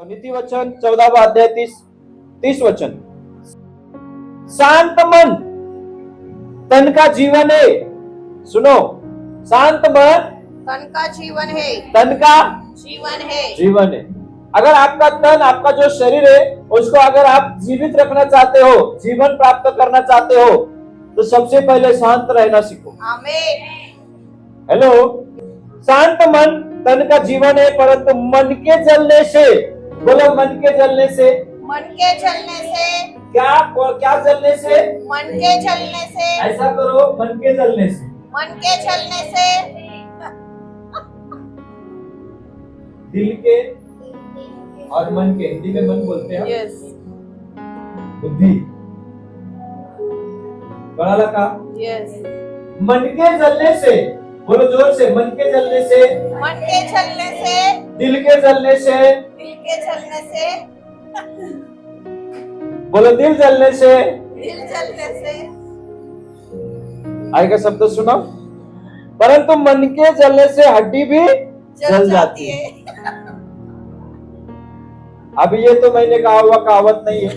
नीति वचन 14वां अध्याय 30 वचन। शांत मन तन का जीवन है। सुनो, शांत मन तन का जीवन है। तन का जीवन है। अगर आपका तन, आपका जो शरीर है, उसको अगर आप जीवित रखना चाहते हो, जीवन प्राप्त करना चाहते हो, तो सबसे पहले शांत रहना सीखो। आमीन। हेलो, शांत मन तन का जीवन है, परंतु मन के जलने से, बोलो मन के जलने से, मन के जलने से, क्या जलने से? मन के जलने से। ऐसा करो, मन के जलने से। मन के जलने से, दिल के और मन के, हिंदी में मन बोलते हैं। यस। बुद्धि, कळाला का? यस। मन के जलने से, बोलो जोर से, मन के जलने से, मन के जलने से, दिल के जलने से, दिल के जलने से, बोलो दिल जलने से, दिल जलने से। आगे का शब्द सुनो। परंतु मन के जलने से हड्डी भी जल जाती है। अभी ये तो मैंने कहा हुआ कहावत नहीं है,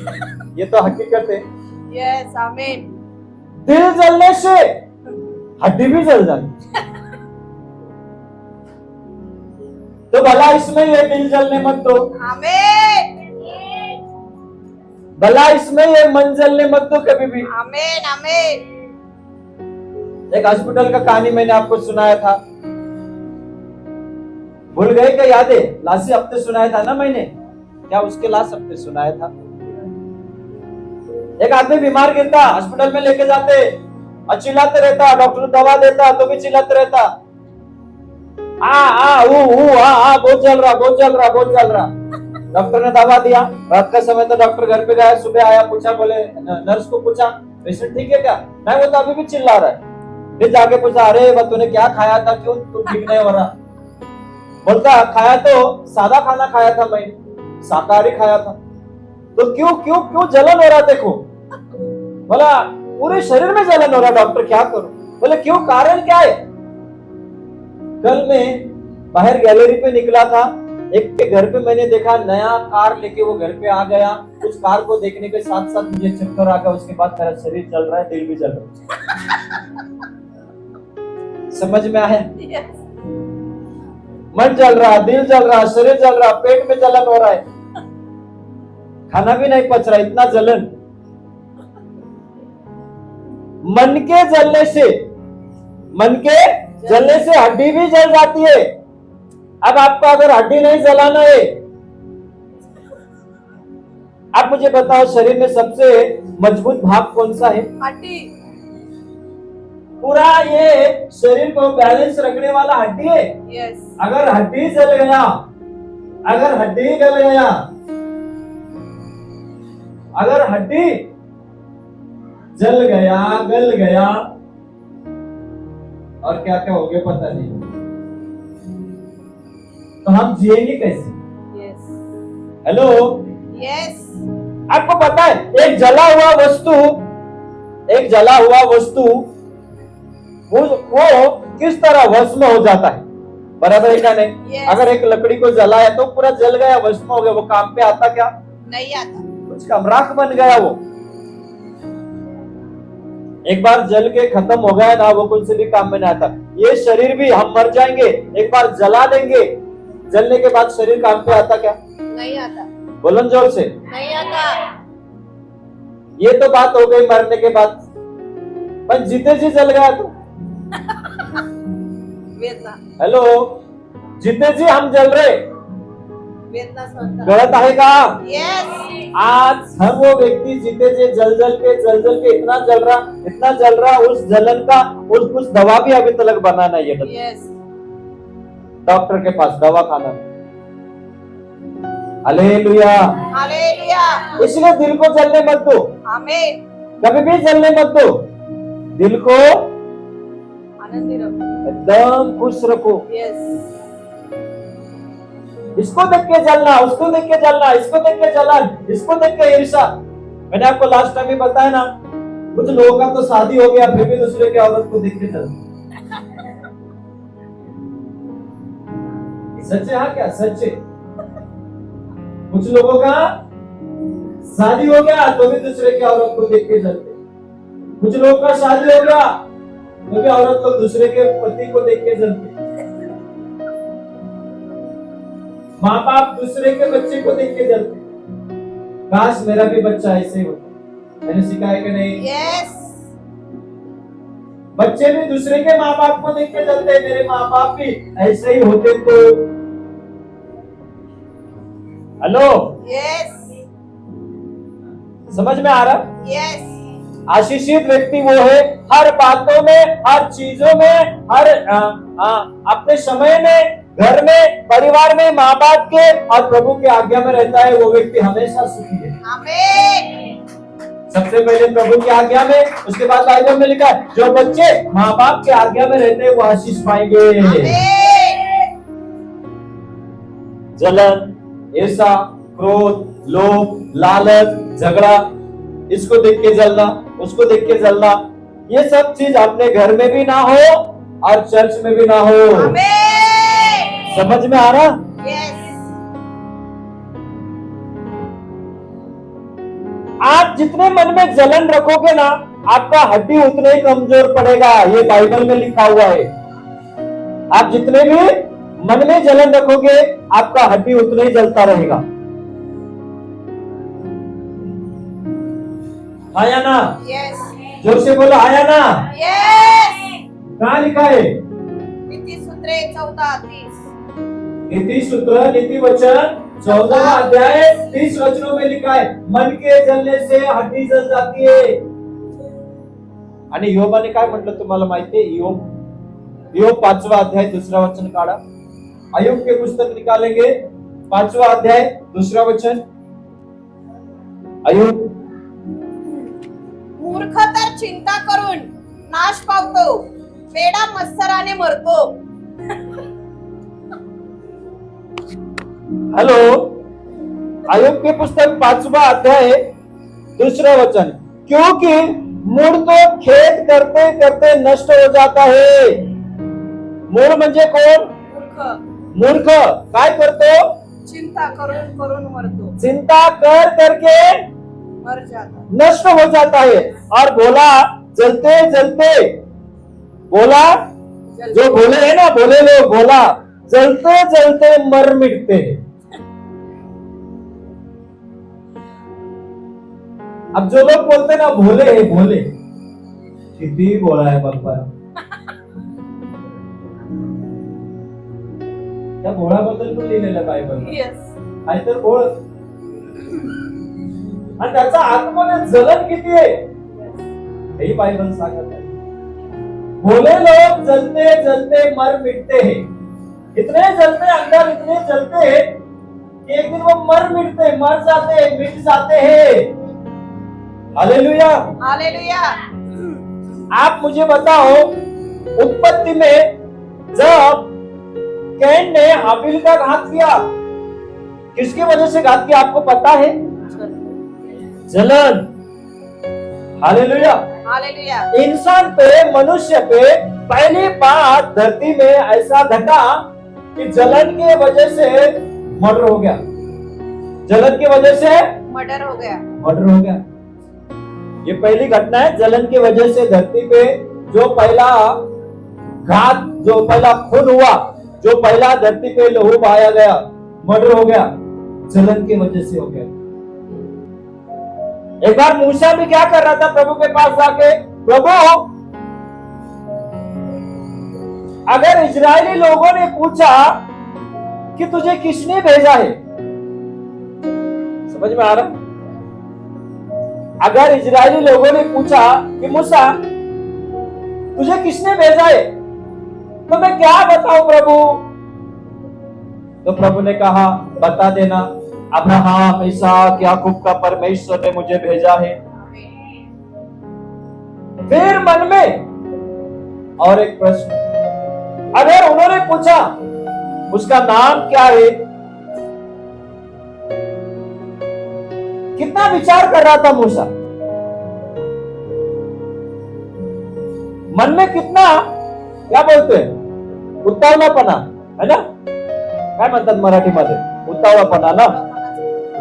ये तो हकीकत है। यस, आमीन। दिल जलने से हड्डी भी जल जाती है। तो भला इसमें ये दिल जलने मत दो, आमीन। भला इसमें ये मन जलने मत दो कभी भी। आमीन, आमीन। एक हॉस्पिटल का कहानी मैंने आपको सुनाया था, भूल गए क्या? याद है? लास्ट हफ्ते सुनाया था ना मैंने, क्या उसके लास्ट हफ्ते सुनाया था? एक आदमी बीमार गिरता, हॉस्पिटल में लेके जाते और चिल्लाते रहता, डॉक्टर दवा देता तो भी चिल्लाते रहता, बहुत जल रहा, बहुत जल रहा, बहुत जल रहा। डॉक्टर ने दवा दिया, रात का समय तो डॉक्टर घर पे गया, सुबह आया, पूछा, बोले नर्स को पूछा, पेशेंट ठीक है क्या? नहीं, वो तो अभी भी चिल्ला रहा है। फिर जाके पूछा, अरे तूने क्या खाया था, क्यों तू ठीक नहीं हो रहा? बोलता, खाया तो सादा खाना खाया था, मैं शाकाहारी खाया था। तो क्यों क्यों क्यों जलन हो रहा? देखो, बोला पूरे शरीर में जलन हो रहा। डॉक्टर क्या करूं? बोले क्यों, कारण क्या है? कल मैं बाहर गैलरी पे निकला था, एक के घर पे मैंने देखा नया कार लेके वो घर पे आ गया। उस कार को देखने के साथ साथ मुझे चक्कर आ गया, उसके बाद मेरा शरीर चल रहा है, दिल भी चल रहा है। समझ में आया? मन चल रहा, दिल चल रहा, शरीर चल रहा, पेट में जलन हो रहा है, खाना भी नहीं पच रहा, इतना जलन। मन के जलने से, मन के जलने से हड्डी भी जल जाती है। अब आपको अगर हड्डी नहीं जलाना है, आप मुझे बताओ, शरीर में सबसे मजबूत भाग कौन सा है? हड्डी। पूरा ये शरीर को बैलेंस रखने वाला हड्डी है। यस। अगर हड्डी जल गया, अगर हड्डी गल गया, अगर हड्डी जल गया, गल गया, और क्या क्या हो गया पता नहीं, तो हम जिएंगे कैसे? यस। Hello, yes. आपको पता है, एक जला हुआ वस्तु वो किस तरह भस्म हो जाता है, बराबर है क्या नहीं? Yes. अगर एक लकड़ी को जलाया तो पूरा जल गया, भस्म हो गया, वो काम पे आता क्या? नहीं आता। कुछ काम, राख बन गया वो। एक बार जल के खत्म हो गया ना, वो कुछ भी काम में नहीं आता। ये शरीर भी, हम मर जाएंगे, एक बार जला देंगे, जलने के बाद शरीर काम पे आता क्या? नहीं आता। बोलन जोर से। नहीं आता। ये तो बात हो गई मरने के बाद, पर जीते जी जल गया तो। वेदना। हेलो, जीते जी हम जल रहे, वेदना सहन। गलत है का? यस। आज हर वो व्यक्ति जीते जी जल जल के इतना जल रहा, उस जलन का कुछ दवा भी अभी तक बना नहीं है। यस। डॉक्टर के पास दवा खाना नहीं। Hallelujah, hallelujah. इसलिए दिल को जलने मत दो, आमीन। कभी भी जलने मत दो। दिल को आनंदी रखो, एकदम खुश रखो। यस। इसको देख के जलना, उसको देख के जलना, इसको देख के जलन, इसको देख के ईर्ष्या। मैंने आपको लास्ट टाइम भी बताया ना, कुछ लोगों का तो शादी हो गया फिर भी दूसरे की औरत को देख के जलना। सच है? हाँ क्या सच है? कुछ लोगों का शादी हो गया तो भी दूसरे की औरत को देख के जलते। कुछ लोगों का शादी हो गया तो भी औरत लोग दूसरे के पति को देख के जलते। माँ बाप दूसरे के बच्चे को देख के जलते। काश मेरा भी बच्चा ऐसे ही होता। मैंने सिखाया कि नहीं? यस। बच्चे भी दूसरे के माँ बाप को देख के जलते। मेरे माँ बाप भी ऐसे ही होते तो। Hello, yes. समझ में आ रहा? यस। आशीषित व्यक्ति वो है हर बातों में, हर चीजों में, हर अपने समय में, घर में, परिवार में, माँ बाप के और प्रभु के आज्ञा में रहता है। वो व्यक्ति हमेशा सुखी है। आमीन। सबसे पहले प्रभु की आज्ञा में, उसके बाद बाइबल में लिखा है जो बच्चे माँ बाप के आज्ञा में रहते हैं वो आशीष पाएंगे। आमीन। जलन, ईर्ष्या, क्रोध, लोभ, लालच, झगड़ा, इसको देख के जलना, उसको देख के जलना, ये सब चीज अपने घर में भी ना हो और चर्च में भी ना हो। आमीन। समझ में आ रहा? यस। आप जितने मन में जलन रखोगे ना, आपका हड्डी उतने ही कमजोर पड़ेगा। ये बाइबल में लिखा हुआ है। आप जितने भी मन में जलन रखोगे, आपका हड्डी उतना ही जलता रहेगा। आया ना? यस। जोर से बोलो आया ना? यस। कहाँ लिखा है? नीति सूत्रे 14:30। नीति सूत्र, नीति वचन 14वां अध्याय 30 वचनों में लिखा है मन के जलने से हड्डी जल जाती है। आणि योबाने काय म्हटलं तुम्हाला माहितीये? योग 5वां अध्याय 2रा वचन काढा। अय्यूब के पुस्तक निकालेंगे 5वां अध्याय 2रा वचन। अय्यूब, मूर्ख तर चिंता करून नाश पावतो, वेडा मत्सराने मरतो। हेलो, अय्यूब के पुस्तक 5वां अध्याय 2रा वचन। क्योंकि मूड तो खेद करते करते नष्ट हो जाता है। मूड म्हणजे कोण? मूर्ख काय करतो? चिंता करून करून मरतो, चिंता कर करके मर जाता, नष्ट हो जाता है। और बोला जलते जलते, बोला जो बोले है ना, बोले लोग, बोला जलते जलते मर मिटते हैं। अब जो लोग बोलते ना भोले है, भोले, किती बोला है बाबा, त्या भोळाबद्दल पण लिहिलेलं बायबल यस, आहे तर भोळ, आणि त्याचा आतमध्ये जलन किती आहे हे बायबल सांगत आहे। भोले लोग जलते जलते मर मिटते हैं, इतने जलते अंदर, इतने जलते हैं कि एक दिन वो मर मिटते, मर जाते, मिट जाते हैं। Hallelujah, hallelujah. आप मुझे बताओ, उत्पत्ति में जब कैन ने हाबिल का घात किया, किसकी वजह से घात किया आपको पता है? जलन। Hallelujah, hallelujah. इंसान पे, मनुष्य पे पहली बार धरती में ऐसा घटा कि जलन की वजह से मर्डर हो गया। जलन की वजह से मर्डर हो गया, मर्डर हो गया। ये पहली घटना है। जलन की वजह से धरती पे जो पहला घात, जो पहला खून हुआ, जो पहला धरती पे लहू बहाया गया, मर्डर हो गया, जलन की वजह से हो गया। एक बार मूसा भी क्या कर रहा था प्रभु के पास जाके, प्रभु अगर इजरायली लोगों ने पूछा कि तुझे किसने भेजा है, समझ में आ रहा? अगर इजरायली लोगों ने पूछा कि मूसा तुझे किसने भेजा है, तो मैं क्या बताऊं प्रभु? तो प्रभु ने कहा बता देना, अब्राहम, इसहाक, याकूब का परमेश्वर ने मुझे भेजा है। फिर मन में और एक प्रश्न, अगर उन्होंने पूछा उसका नाम क्या है, कितना विचार कर रहा था मूसा, मन में कितना, क्या बोलते हैं, उतावळापणा है ना, काय म्हणतात मराठीमध्ये, उतावळापणा ना,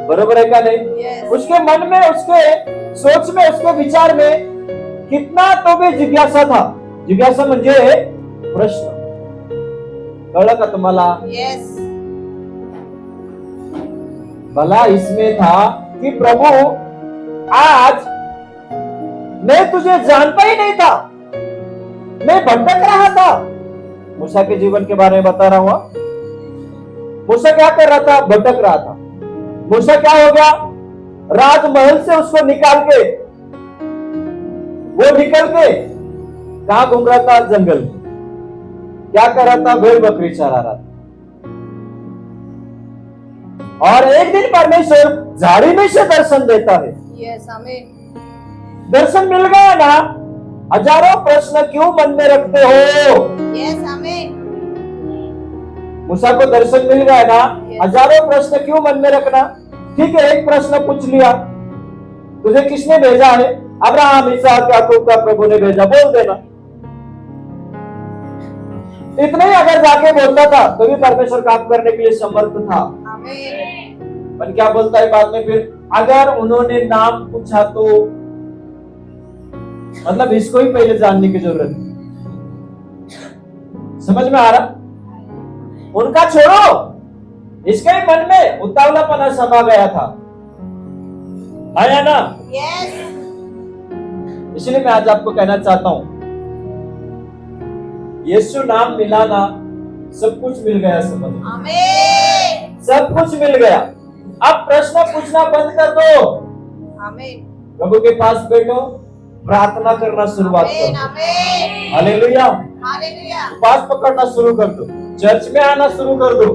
बरोबर है क्या नहीं? Yes. उसके मन में, उसके सोच में, उसके विचार में कितना तो भी जिज्ञासा था. जिज्ञासा म्हणजे प्रश्न. कळलं का तुम्हाला? Yes. भला इसमें था कि प्रभु आज मैं तुझे जानता ही नहीं था, मैं भटक रहा था. मूसा के जीवन के बारे में बता रहा हूं. मूसा क्या कर रहा था? भटक रहा था. मूसा क्या हो गया? राजमहल से उसको निकाल के, वो निकल के कहां घूम रहा था? जंगल में. क्या कर रहा था? भेड़ बकरी चरा रहा था. और एक दिन परमेश्वर झाड़ी में से दर्शन देता है. Yes. Amen. दर्शन मिल गया ना, हजारों प्रश्न क्यों मन में रखते हो? Yes. Amen. मूसा को दर्शन मिल गया ना, Yes. हजारों प्रश्न क्यों मन में रखना? ठीक है, एक प्रश्न पूछ लिया, तुझे किसने भेजा है? अब्राहम, इसहाक, याकूब का प्रभु ने भेजा, बोल देना. इतना ही अगर जाके बोलता था तो भी परमेश्वर काम करने के लिए समर्थ था. Amen. पर क्या बोलता है बाद में फिर? अगर उन्होंने नाम पूछा तो, मतलब इसको ही पहले जानने की जरूरत है. समझ में आ रहा? उनका छोड़ो, इसके ही मन में उतावलापना समा गया था. आया ना? Yes. इसलिए मैं आज आपको कहना चाहता हूं, यीशु नाम मिलाना, सब कुछ मिल गया. समझ, Amen. सब कुछ मिल गया. अब प्रश्न पूछना बंद कर दो, Amen. प्रभु के पास बैठो, प्रार्थना करना शुरुआत Amen. करो. Amen. हालेलुया. Hallelujah. उपवास पकड़ना शुरू कर दो, चर्च में आना शुरू कर दो.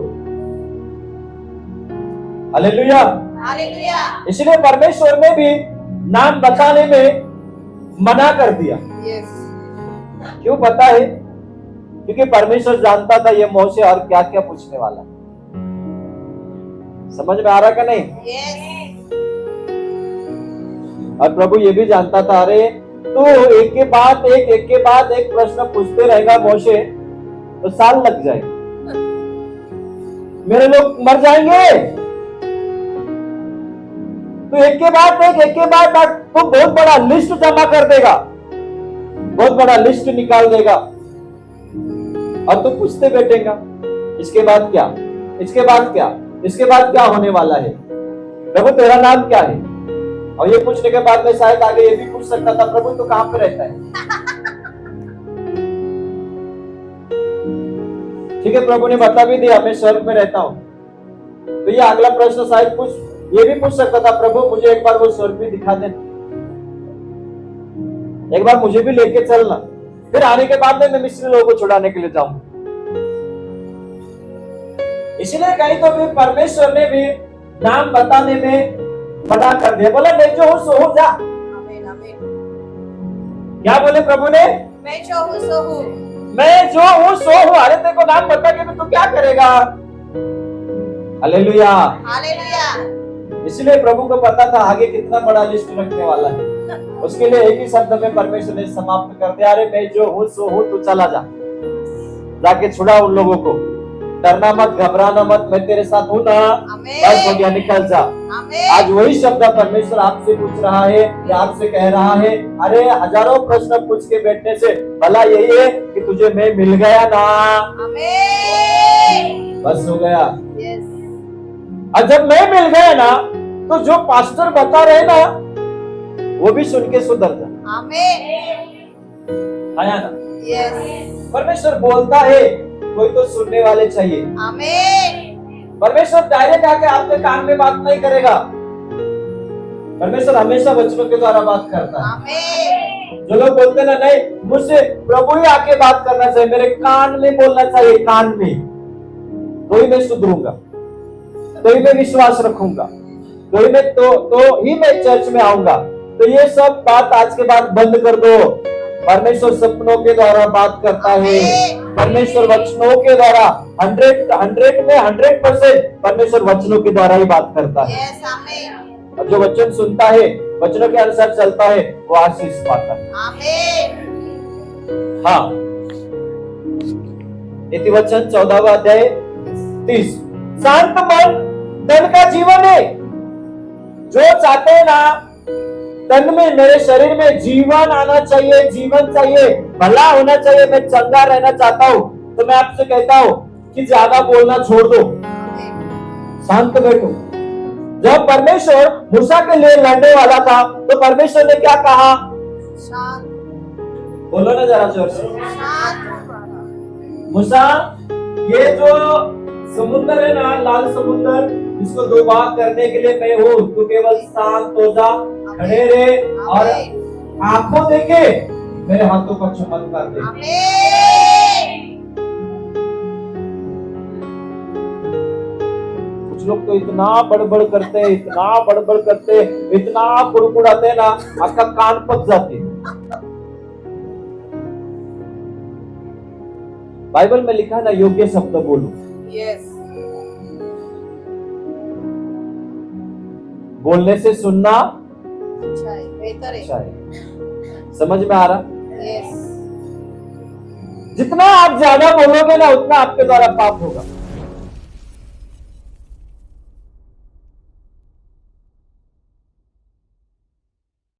हालेलुया. Hallelujah. इसलिए परमेश्वर ने भी नाम बताने में मना कर दिया. Yes. क्यों पता है? क्योंकि परमेश्वर जानता था ये मौसे और क्या क्या पूछने वाला. समझ में आ रहा का नहीं? Yes. और प्रभु ये भी जानता था, अरे तो एक के बाद एक प्रश्न पूछते रहेगा मौसे, तो साल लग जाएगा, मेरे लोग मर जाएंगे. तो एक के बाद तो बहुत बड़ा लिस्ट जमा कर देगा, बहुत बड़ा लिस्ट निकाल देगा, और तो पूछते बैठेगा, इसके बाद क्या, इसके बाद क्या, इसके बाद क्या होने वाला है? प्रभु तेरा नाम क्या है? और ये पूछने के बाद में शायद आगे ये भी पूछ सकता था, प्रभु तो कहां पे रहता है? ठीक है, प्रभु ने बता भी दिया, मैं स्वर्ग में रहता हूं. तो ये अगला प्रश्न शायद ये भी पूछ सकता था, प्रभु मुझे एक बार वो स्वर्ग भी दिखा देना, एक बार मुझे भी लेके चलना, फिर आने के बाद में मैं मिस्री लोगों को छुड़ाने के लिए जाऊंगा. इसलिए कहीं तो भी परमेश्वर ने भी नाम बताने में मना कर दिया. बोला मैं जो हूं सो हूं, जा. Amen. Amen. क्या बोले प्रभु ने? मैं जो हूँ सो हूँ. मैं जो हूं सो हूं. अरे तेरे को नाम बता के तो क्या करेगा? हालेलुया. Hallelujah. इसलिए प्रभु को पता था आगे कितना बड़ा लिस्ट रखने वाला है. उसके लिए एक ही शब्द में परमेश्वर ने समाप्त कर दिया, अरे मैं जो हूं सो हूं, तू चला जा, जाके छुड़ा उन लोगों को. डरना मत, घबराना मत, मैं तेरे साथ हूं ना. Amen. बस हो गया, निकल जा. Amen. आज वही शब्द परमेश्वर आपसे पूछ रहा है, या आपसे कह रहा है, अरे हजारों प्रश्न पूछ के बैठने से भला यही है कि तुझे मैं मिल गया ना. Amen. बस हो गया. Yes. और जब मैं मिल गया ना, तो जो पास्टर बता रहे ना, वो भी सुन के सुधर जा. Amen. आया ना? Yes. परमेश्वर बोलता है, कोई तो सुनने वाले चाहिए. Amen. परमेश्वर डायरेक्ट आके आपके कान में बात नहीं करेगा. परमेश्वर हमेशा वचनों के द्वारा बात करता है. Amen. जो लोग बोलते ना, नहीं मुझसे प्रभु ही आके बात करना चाहिए, मेरे कान में बोलना चाहिए, कान में, तो ही मैं सुधरूंगा, तो ही मैं विश्वास रखूंगा, तो ही मैं चर्च में आऊंगा. तो ये सब बात आज के बाद बंद कर दो. परमेश्वर सपनों के द्वारा बात करता है. परमेश्वर वचनों के द्वारा 100 में 100% परमेश्वर वचनों के द्वारा ही बात करता है. Yes. Amen. और जो वचन सुनता है, वचनों के अनुसार चलता है, वो आशीष पाता है। आमेन। हाँ, नीति वचन 14वां अध्याय 30। शांत मन धन का जीवन है। जो चाहते हैं ना, तन में, मेरे शरीर में जीवन आना चाहिए, जीवन चाहिए, भला होना चाहिए, मैं चंगा रहना चाहता हूं, तो मैं आपसे कहता हूं कि ज्यादा बोलना छोड़ दो, शांत बैठो। जब परमेश्वर मूसा के लिए लड़ने वाला था, तो परमेश्वर ने क्या कहा? शांत। बोलो ना जरा जोर से। शांत। मूसा, ये जो समुद्र है ना, लाल समुद्र, इसको दो भाग करने के लिए मैं हूं, तू केवल शांत हो जा, खड़े रहे और आंखों देखे मेरे हाथों का चमत्कार देखे। आमेन। कुछ लोग तो इतना बड़बड़ करते हैं, इतना बड़बड़ करते हैं, इतना कुड़कुड़ाते हैं ना, आपका कान पक जाते हैं। बाइबल में लिखा है ना, योग्य शब्द बोलो। यस। बोलने से सुनना अच्छा है, बेहतर है। अच्छा है। समझ में आ रहा? यस। जितना आप ज्यादा बोलोगे ना, उतना आपके द्वारा पाप होगा।